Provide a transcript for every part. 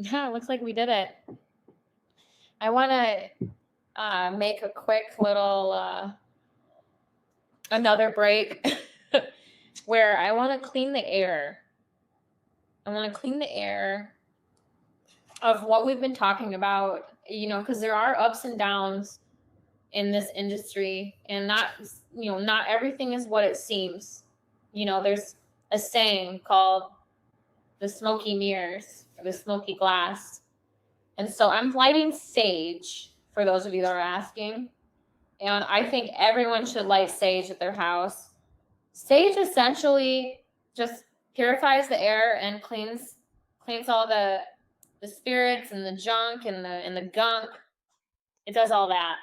Yeah, it looks like we did it. I want to make a quick little another break where I want to clean the air. I want to clean the air of what we've been talking about, because there are ups and downs in this industry, and not everything is what it seems. There's a saying called the smoky mirrors or the smoky glass. And so I'm lighting sage for those of you that are asking. And I think everyone should light sage at their house. Sage essentially just purifies the air and cleans all the spirits and the junk and the gunk. It does all that.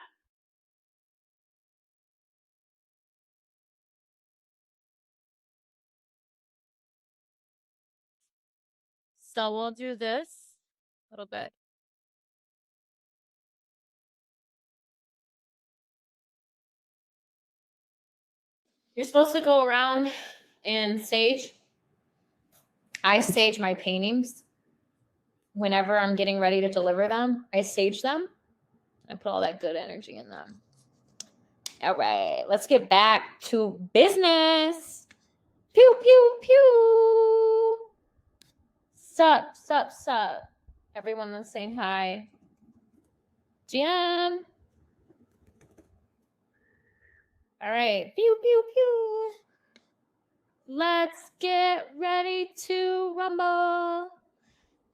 So we'll do this a little bit. You're supposed to go around and sage. I sage my paintings. Whenever I'm getting ready to deliver them, I sage them. I put all that good energy in them. All right, let's get back to business. Pew, pew, pew. Sup. Everyone that's saying hi. Jim. All right. Pew, pew, pew. Let's get ready to rumble.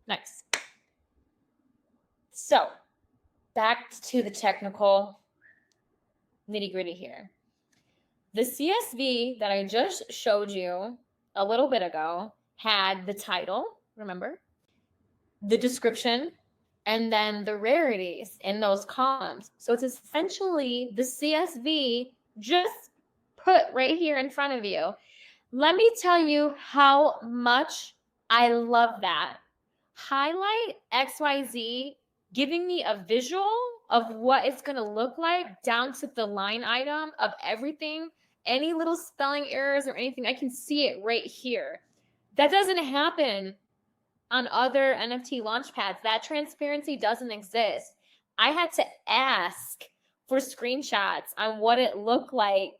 Nice. So, back to the technical nitty gritty here. The CSV that I just showed you a little bit ago had the title, remember, the description, and then the rarities in those columns. So it's essentially the CSV just put right here in front of you. Let me tell you how much I love that. Highlight XYZ, giving me a visual of what it's going to look like down to the line item of everything, any little spelling errors or anything. I can see it right here. That doesn't happen on other NFT launchpads. That transparency doesn't exist. I had to ask for screenshots on what it looked like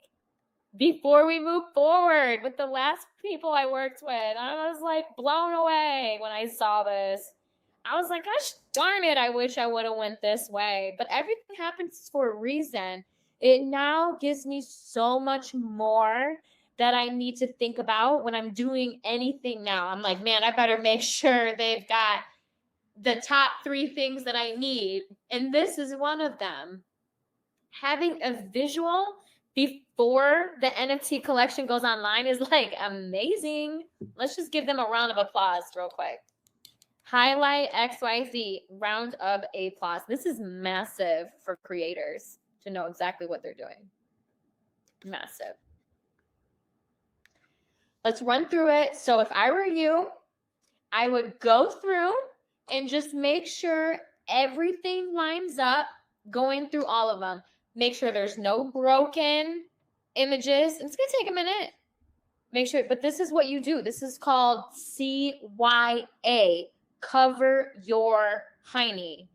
before we moved forward with the last people I worked with. I was like blown away when I saw this. I was like, gosh darn it, I wish I would have went this way. But everything happens for a reason. It now gives me so much more that I need to think about when I'm doing anything now. I'm like, man, I better make sure they've got the top 3 things that I need. And this is one of them. Having a visual before the NFT collection goes online is like amazing. Let's just give them a round of applause real quick. Highlight XYZ, round of applause. This is massive for creators to know exactly what they're doing. Massive. Let's run through it. So if I were you, I would go through and just make sure everything lines up, going through all of them. Make sure there's no broken images. It's going to take a minute. Make sure, but this is what you do. This is called CYA, cover your hiney.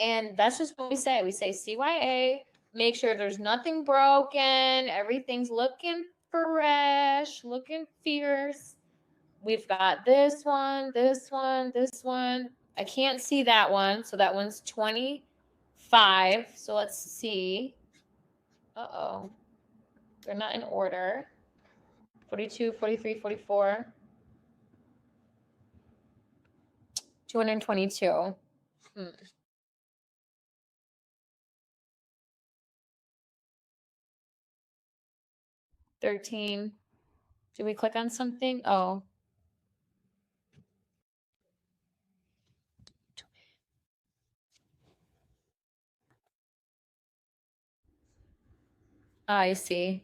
And that's just what we say. We say CYA, make sure there's nothing broken, everything's looking fresh, looking fierce. We've got this one, this one, this one. I can't see that one, so that one's 25. So let's see. Uh-oh. They're not in order. 42, 43, 44. 222. 13. Did we click on something? Oh. I see.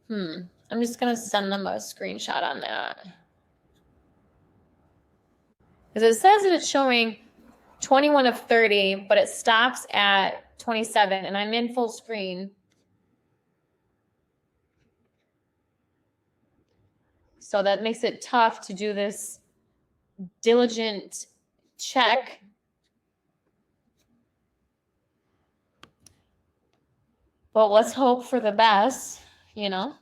I'm just going to send them a screenshot on that. Because it says that it's showing 21 of 30, but it stops at 27, and I'm in full screen. So that makes it tough to do this diligent check. But let's hope for the best, you know?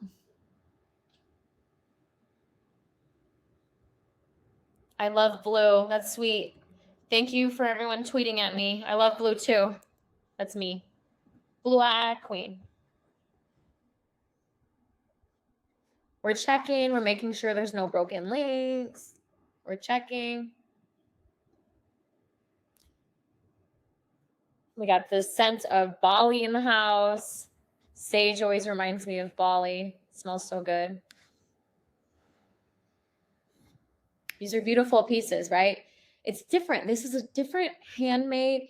I love blue. That's sweet. Thank you for everyone tweeting at me. I love blue too. That's me. Blue Eye Queen. We're checking. We're making sure there's no broken links. We're checking. We got the scent of Bali in the house. Sage always reminds me of Bali. It smells so good. These are beautiful pieces, right? It's different. This is a different handmade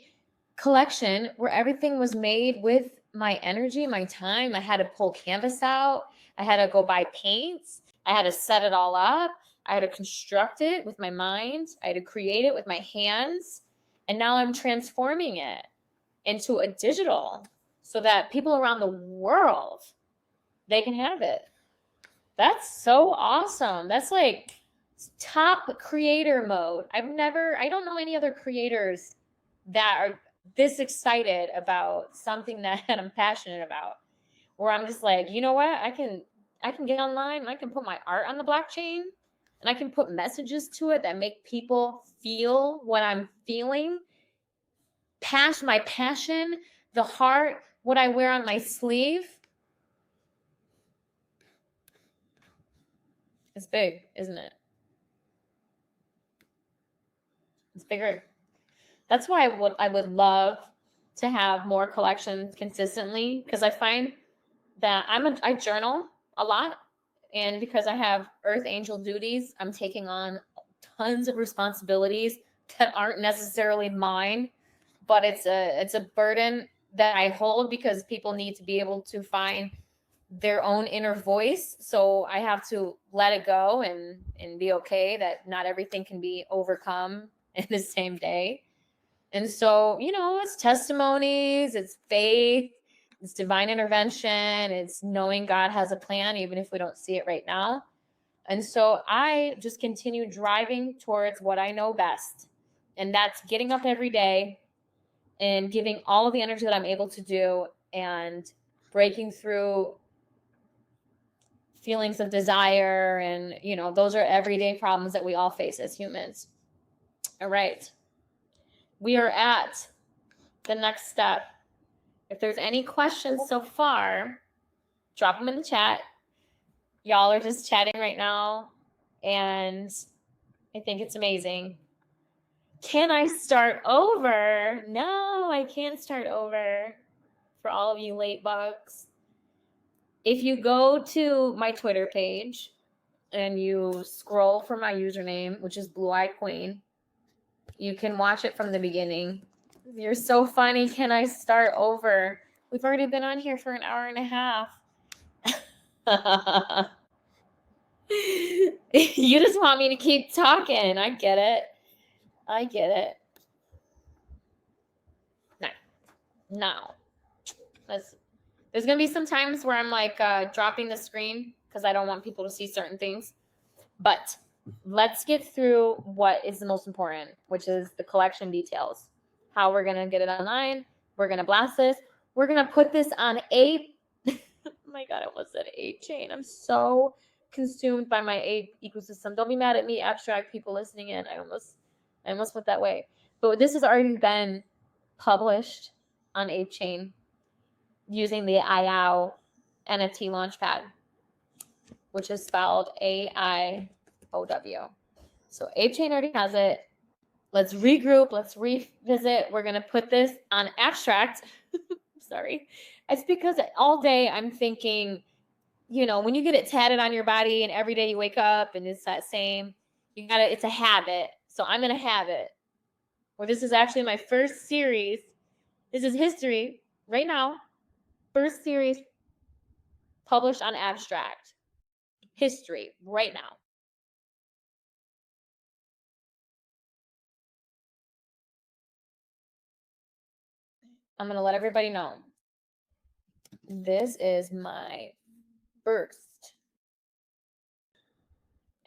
collection where everything was made with my energy, my time. I had to pull canvas out. I had to go buy paints. I had to set it all up. I had to construct it with my mind. I had to create it with my hands. And now I'm transforming it into a digital so that people around the world, they can have it. That's so awesome. That's like top creator mode. I don't know any other creators that are this excited about something that I'm passionate about. Where I'm just like, you know what? I can get online and I can put my art on the blockchain and I can put messages to it that make people feel what I'm feeling. My passion, the heart, what I wear on my sleeve. It's big, isn't it? It's bigger. That's why I would love to have more collections consistently because I find that I journal a lot, and because I have earth angel duties, I'm taking on tons of responsibilities that aren't necessarily mine, but it's a burden that I hold because people need to be able to find their own inner voice. So I have to let it go and be okay that not everything can be overcome in the same day. And so, it's testimonies, it's faith, it's divine intervention, it's knowing God has a plan, even if we don't see it right now. And so I just continue driving towards what I know best. And that's getting up every day and giving all of the energy that I'm able to do and breaking through feelings of desire. And, those are everyday problems that we all face as humans. All right. We are at the next step. If there's any questions so far, drop them in the chat. Y'all are just chatting right now, and I think it's amazing. Can I start over? No, I can't start over for all of you late bugs. If you go to my Twitter page and you scroll for my username, which is Blue Eye Queen, you can watch it from the beginning. You're so funny. Can I start over? We've already been on here for an hour and a half. You just want me to keep talking. I get it. No. There's going to be some times where I'm like dropping the screen because I don't want people to see certain things. But let's get through what is the most important, which is the collection details. How we're going to get it online. We're going to blast this. We're going to put this on a... oh my God, I almost said 8chain. I'm so consumed by my 8 ecosystem. Don't be mad at me, abstract people listening in. I almost went that way. But this has already been published on 8chain using the IOW NFT Launchpad, which is spelled AIOW. So 8chain already has it. Let's regroup. Let's revisit. We're going to put this on abstract. Sorry. It's because all day I'm thinking, when you get it tatted on your body and every day you wake up and it's that same, it's a habit. So I'm going to have it. Well, this is actually my first series. This is history right now. First series published on abstract. History right now. I'm going to let everybody know. This is my first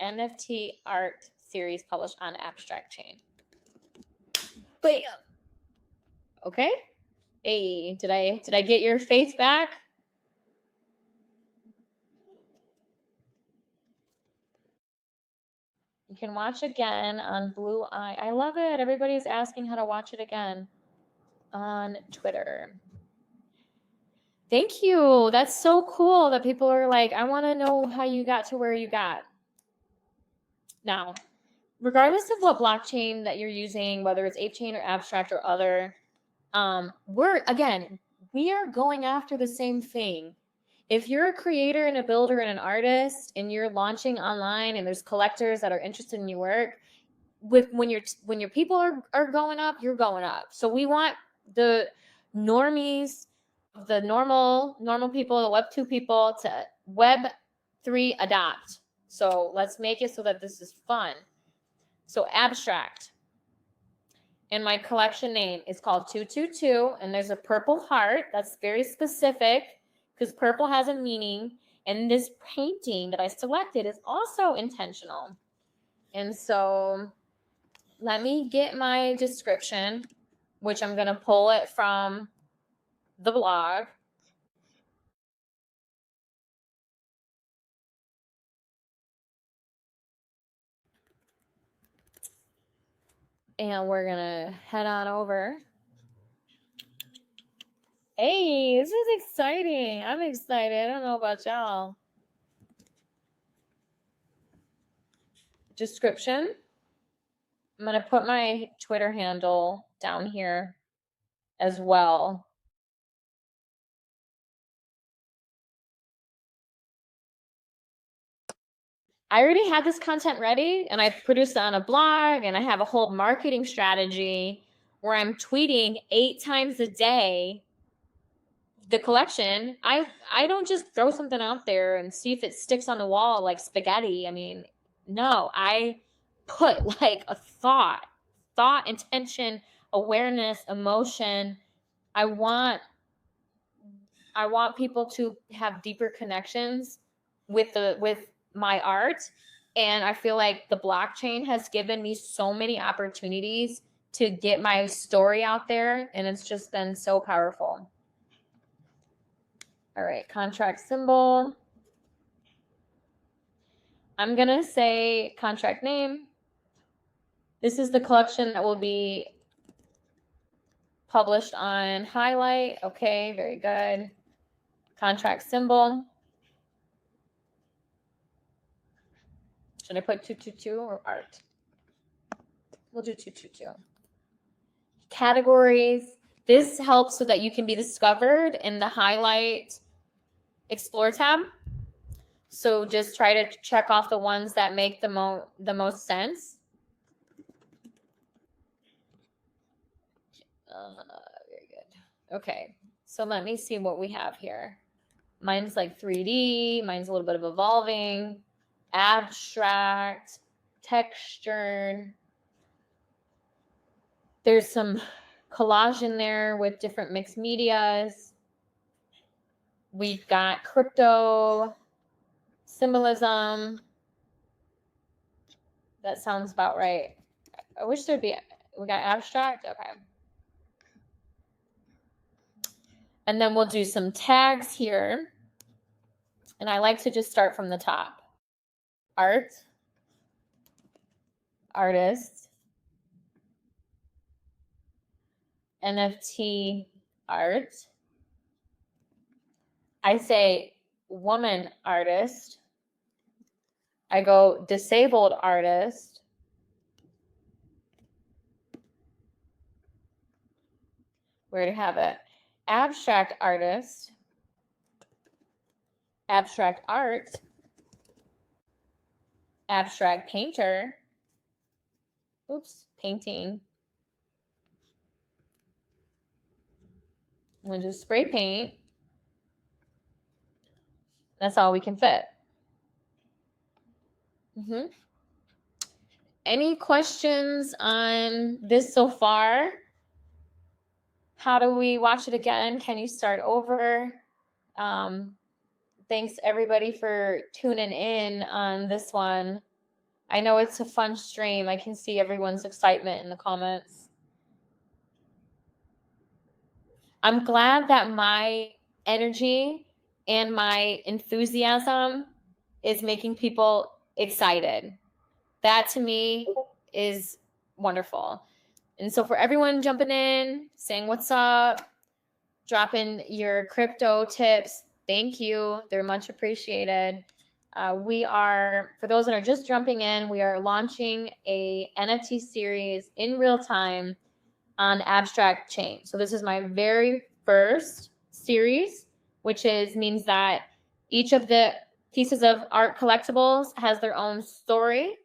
NFT art series published on Abstract Chain. Bam. Okay. Hey, did I get your face back? You can watch again on Blue Eye. I love it. Everybody's asking how to watch it again on Twitter. Thank you. That's so cool that people are like, I want to know how you got to where you got. Now, regardless of what blockchain that you're using, whether it's 8chain or Abstract or other, we are going after the same thing. If you're a creator and a builder and an artist and you're launching online and there's collectors that are interested in your work, when your people are going up, you're going up. So we want the normies, the normal people, the Web2 people to Web3 adopt. So let's make it so that this is fun. So Abstract. And my collection name is called 222, and there's a purple heart that's very specific because purple has a meaning. And this painting that I selected is also intentional. And so let me get my description, which I'm going to pull it from the blog. And we're going to head on over. Hey, this is exciting. I'm excited. I don't know about y'all. Description. I'm going to put my Twitter handle down here as well. I already had this content ready and I produced it on a blog, and I have a whole marketing strategy where I'm tweeting 8 times a day the collection. I don't just throw something out there and see if it sticks on the wall like spaghetti. I mean, no, I put like a thought, intention, awareness, emotion. I want people to have deeper connections with my art, and I feel like the blockchain has given me so many opportunities to get my story out there, and it's just been so powerful. All right, contract symbol. I'm going to say contract name. This is the collection that will be published on Highlight. Okay, very good. Contract symbol. Should I put 222 or art? We'll do 222. Categories. This helps so that you can be discovered in the Highlight Explore tab. So just try to check off the ones that make the most sense. Very good. Okay, so let me see what we have here. Mine's like 3D. Mine's a little bit of evolving, abstract, textured. There's some collage in there with different mixed medias. We've got crypto, symbolism. That sounds about right. I wish there'd be, we got abstract. Okay. And then we'll do some tags here. And I like to just start from the top. Art, artist, NFT art. I say woman artist. I go disabled artist. Where to have it? Abstract artist. Abstract art. Abstract painter. Oops, painting. I'm going to do spray paint. That's all we can fit. Any questions on this so far? How do we watch it again? Can you start over? Thanks everybody for tuning in on this one. I know it's a fun stream. I can see everyone's excitement in the comments. I'm glad that my energy and my enthusiasm is making people excited. That to me is wonderful. And so for everyone jumping in, saying what's up, dropping your crypto tips, thank you. They're much appreciated. We are, for those that are just jumping in, we are launching a NFT series in real time on Abstract Chain. So this is my very first series, which means that each of the pieces of art collectibles has their own story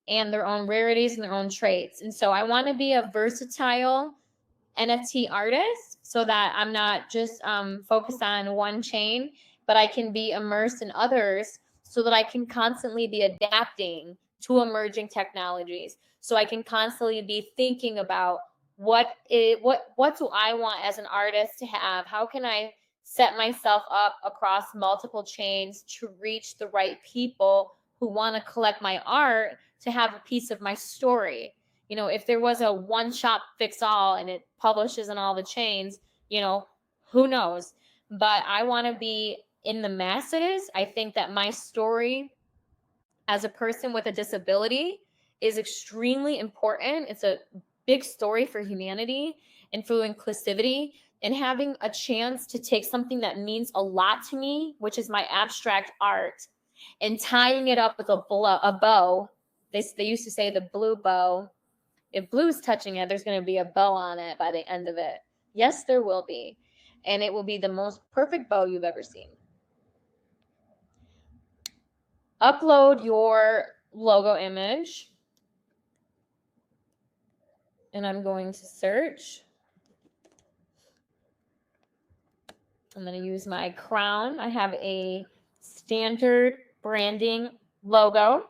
and their own rarities and their own traits. And so I want to be a versatile NFT artist so that I'm not just focused on one chain, but I can be immersed in others so that I can constantly be adapting to emerging technologies. So I can constantly be thinking about what do I want as an artist to have? How can I set myself up across multiple chains to reach the right people who want to collect my art to have a piece of my story? You know, if there was a one shop fix all and it publishes in all the chains, you know, who knows? But I want to be in the masses. I think that my story as a person with a disability is extremely important. It's a big story for humanity and for inclusivity, and having a chance to take something that means a lot to me, which is my abstract art, and tying it up with a bow. They used to say the blue bow. If blue's touching it, there's going to be a bow on it by the end of it. Yes, there will be. And it will be the most perfect bow you've ever seen. Upload your logo image. And I'm going to search. I'm going to use my crown. I have a standard branding logo.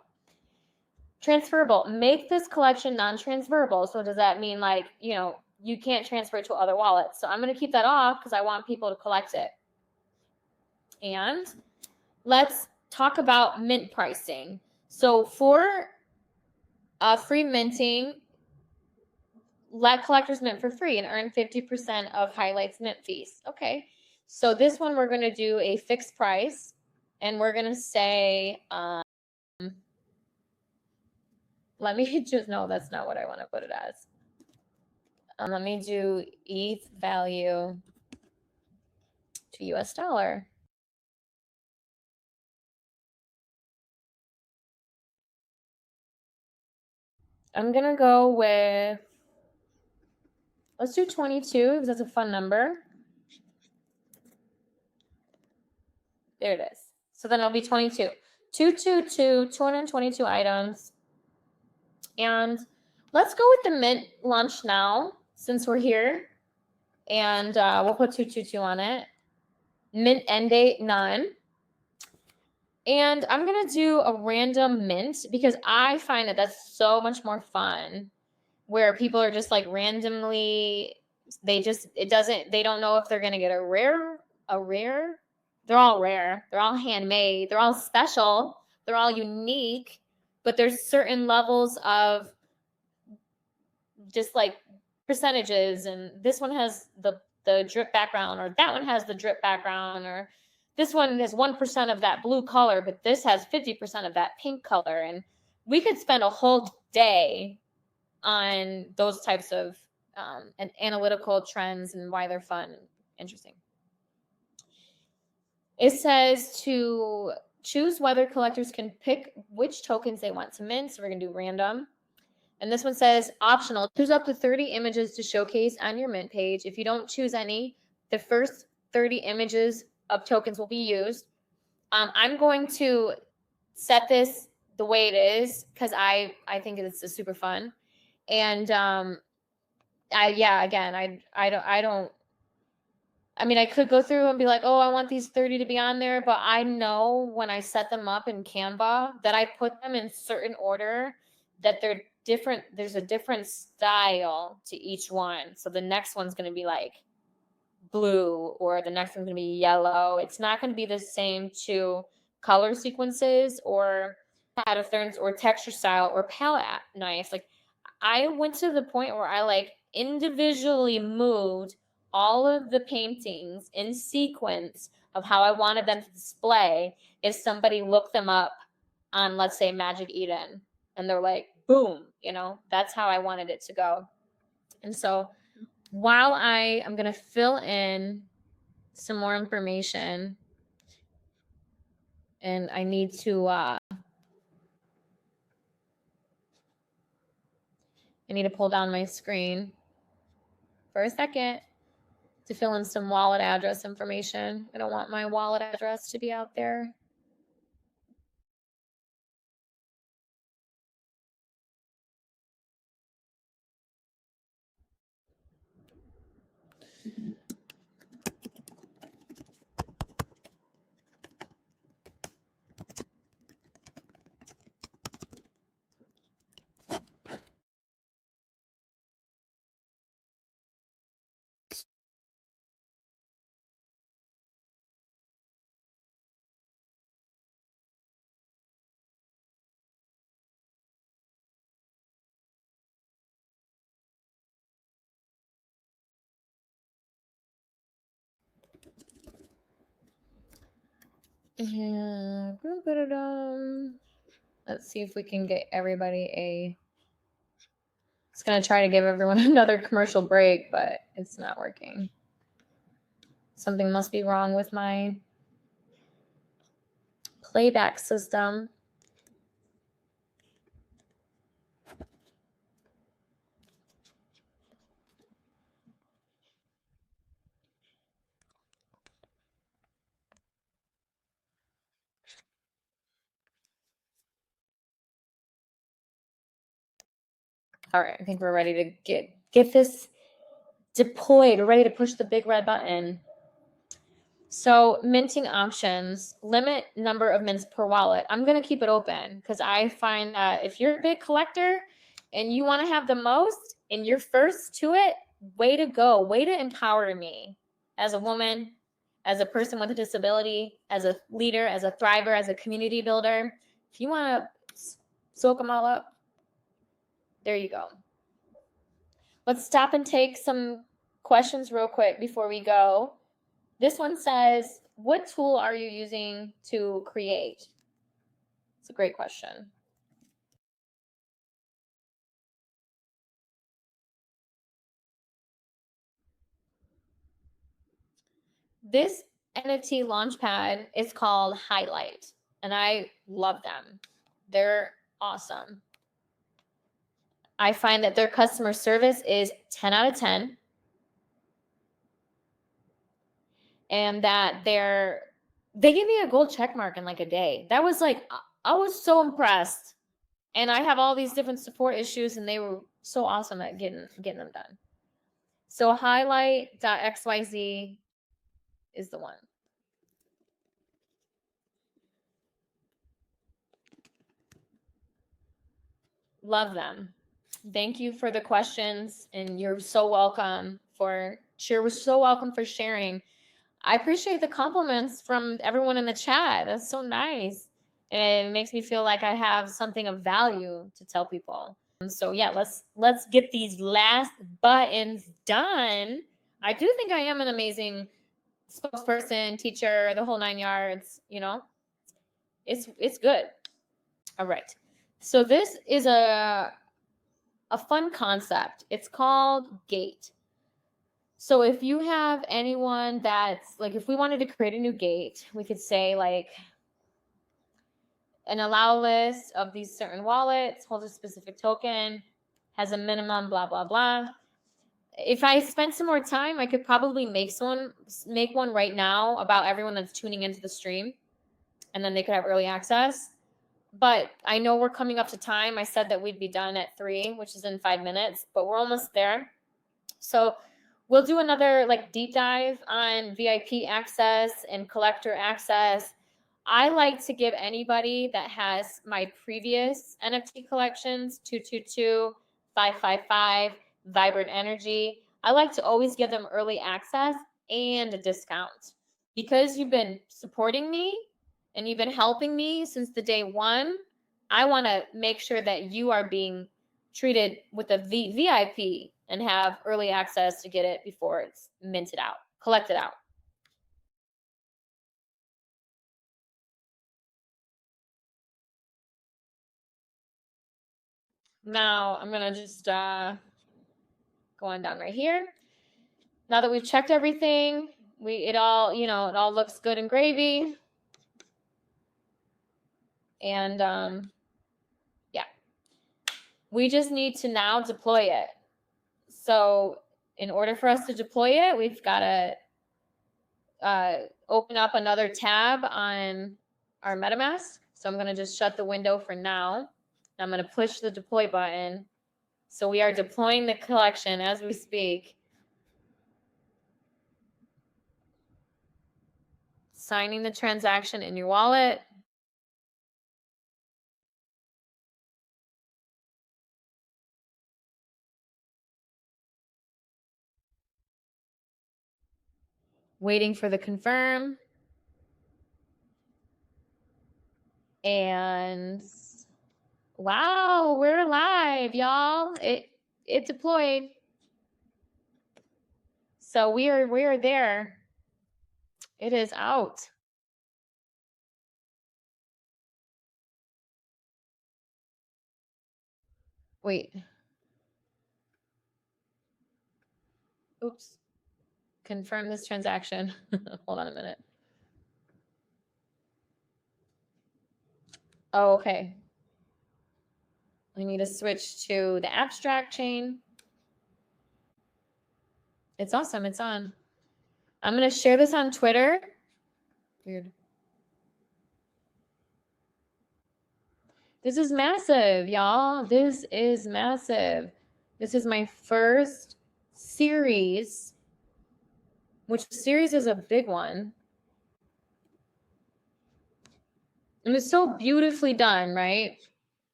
Transferable. Make this collection non-transferable. So does that mean, like, you know, you can't transfer it to other wallets? So I'm going to keep that off because I want people to collect it. And let's talk about mint pricing. So for free minting, let collectors mint for free and earn 50% of Highlight's mint fees. Okay. So this one, we're going to do a fixed price, and we're going to say, let me just, no, that's not what I want to put it as. Let me do ETH value to US dollar. I'm going to go with, let's do 22 because that's a fun number. There it is. So then it'll be 22. 222 items. And let's go with the mint launch now since we're here. And we'll put 222 on it. Mint end date, none. And I'm going to do a random mint because I find that that's so much more fun, where people are just like randomly, they don't know if they're going to get a rare. They're all rare. They're all handmade. They're all special. They're all unique. But there's certain levels of just like percentages. And this one has the drip background, or that one has the drip background, or this one has 1% of that blue color, but this has 50% of that pink color. And we could spend a whole day on those types of and analytical trends and why they're fun and interesting. It says to choose whether collectors can pick which tokens they want to mint. So we're going to do random. And this one says optional. Choose up to 30 images to showcase on your mint page. If you don't choose any, the first 30 images of tokens will be used. I'm going to set this the way it is because I think it's super fun. And I could go through and be like, oh, I want these 30 to be on there, but I know when I set them up in Canva that I put them in certain order, that they're different. There's a different style to each one. So the next one's going to be like blue, or the next one's going to be yellow. It's not going to be the same two color sequences or patterns or texture style or palette knife. Like, I went to the point where I like individually moved all of the paintings in sequence of how I wanted them to display if somebody looked them up on, let's say, Magic Eden, and they're like, boom, that's how I wanted it to go. And so while I am going to fill in some more information, and I need to pull down my screen for a second to fill in some wallet address information. I don't want my wallet address to be out there. Yeah. Let's see if we can get everybody It's going to try to give everyone another commercial break, but it's not working. Something must be wrong with my playback system. All right, I think we're ready to get this deployed. We're ready to push the big red button. So minting options, limit number of mints per wallet. I'm going to keep it open because I find that if you're a big collector and you want to have the most and you're first to it, way to go. Way to empower me as a woman, as a person with a disability, as a leader, as a thriver, as a community builder. If you want to soak them all up, there you go. Let's stop and take some questions real quick before we go. This one says, what tool are you using to create? It's a great question. This NFT launchpad is called Highlight, and I love them. They're awesome. I find that their customer service is 10 out of 10, and that they give me a gold check mark in like a day. That was like, I was so impressed. And I have all these different support issues, and they were so awesome at getting them done. So highlight.xyz is the one. Love them. Thank you for the questions, and you're so welcome for sharing. I appreciate the compliments from everyone in the chat. That's so nice. And it makes me feel like I have something of value to tell people. So yeah, let's get these last buttons done. I do think I am an amazing spokesperson, teacher, the whole 9 yards, It's good. All right. So this is a fun concept. It's called gate. So if you have anyone that's like, if we wanted to create a new gate, we could say like an allow list of these certain wallets, holds a specific token, has a minimum, blah, blah, blah. If I spent some more time, I could probably make one right now about everyone that's tuning into the stream, and then they could have early access. But I know we're coming up to time. I said that we'd be done at 3, which is in 5 minutes, but we're almost there. So we'll do another like deep dive on VIP access and collector access. I like to give anybody that has my previous NFT collections, 222, 555, Vibrant Energy. I like to always give them early access and a discount because you've been supporting me and you've been helping me since the day one. I want to make sure that you are being treated with a VIP and have early access to get it before it's minted out, collected out. Now I'm going to just go on down right here. Now that we've checked everything, it all looks good and gravy. And yeah, we just need to now deploy it. So in order for us to deploy it, we've got to open up another tab on our MetaMask. So I'm going to just shut the window for now. I'm going to push the deploy button. So we are deploying the collection as we speak. Signing the transaction in your wallet. Waiting for the confirm. And wow, we're live, y'all. It deployed. So we are there. It is out. Wait. Oops. Confirm this transaction. Hold on a minute. Oh, okay. I need to switch to the abstract chain. It's awesome. It's on. I'm going to share this on Twitter. Weird. This is massive, y'all. This is massive. This is my first series, which series is a big one. And it's so beautifully done, right?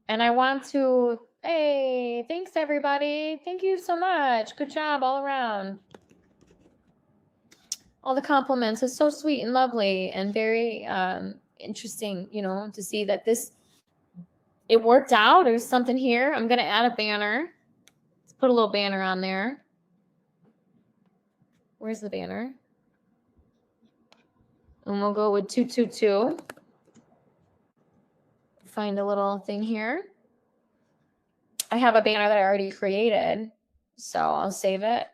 And I want to, hey, thanks everybody. Thank you so much. Good job all around. All the compliments. It's so sweet and lovely and very interesting, to see that it worked out. There's something here. I'm going to add a banner. Let's put a little banner on there. Where's the banner? And we'll go with 222. Find a little thing here. I have a banner that I already created, so I'll save it.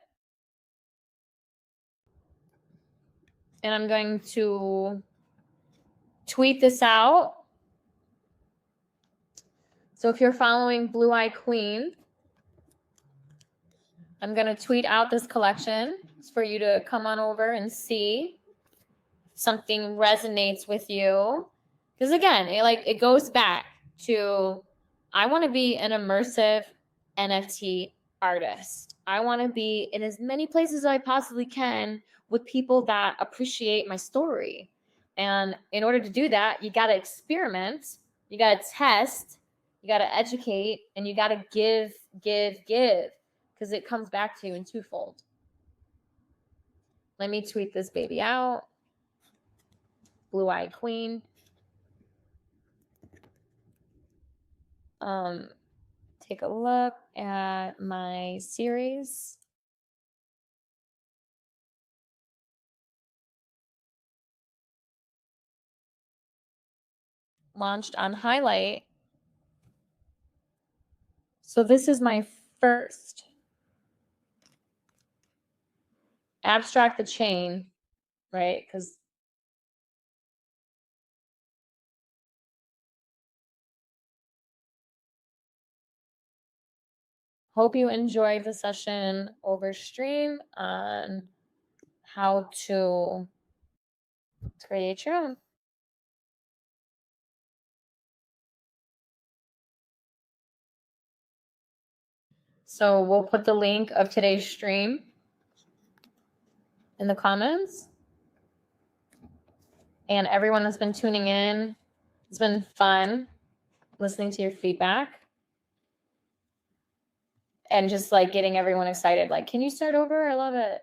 And I'm going to tweet this out. So if you're following Blue Eye Queen, I'm going to tweet out this collection for you to come on over and see if something resonates with you. Because again, it goes back to, I want to be an immersive NFT artist. I want to be in as many places as I possibly can with people that appreciate my story. And in order to do that, you got to experiment, you got to test, you got to educate, and you got to give, because it comes back to you in twofold. Let me tweet this baby out. Blue Eye Queen. Take a look at my series. Launched on Highlight. So this is my first abstract the chain, right? Because hope you enjoyed the session over stream on how to create your own. So we'll put the link of today's stream in the comments. And everyone that's been tuning in, it's been fun listening to your feedback. And just getting everyone excited. Can you start over? I love it.